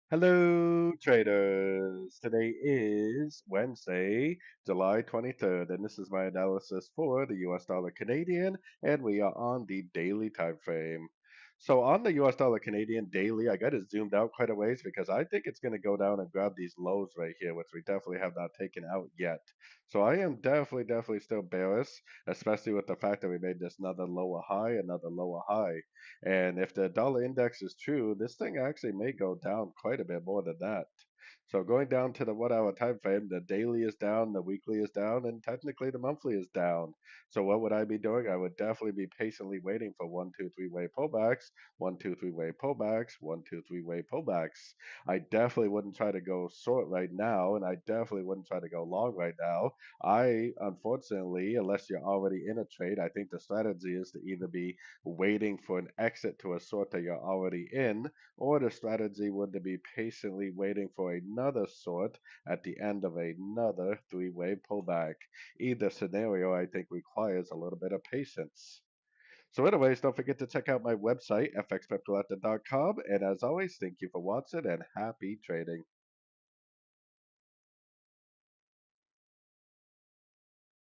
Hello, traders. Today is Wednesday, July 23rd, and this is my analysis for the US dollar Canadian, and we are on the daily time frame. So on the US dollar Canadian daily, I got it zoomed out quite a ways because I think it's going to go down and grab these lows right here, which we definitely have not taken out yet. So I am definitely still bearish, especially with the fact that we made this another lower high. And if the dollar index is true, this thing actually may go down quite a bit more than that. So going down to the 1 hour time frame, the daily is down, the weekly is down, and technically the monthly is down. So what would I be doing? I would definitely be patiently waiting for 1, 2, 3 way pullbacks, 1, 2, 3 way pullbacks, 1, 2, 3 way pullbacks. I definitely wouldn't try to go short right now, and I definitely wouldn't try to go long right now. I unfortunately, unless you're already in a trade, I think the strategy is to either be waiting for an exit to a sort that you're already in, or the strategy would to be patiently waiting for another sort at the end of another three-way pullback. Either scenario, I think, requires a little bit of patience. So, anyways, don't forget to check out my website, fxpipcollector.com. And as always, thank you for watching and happy trading.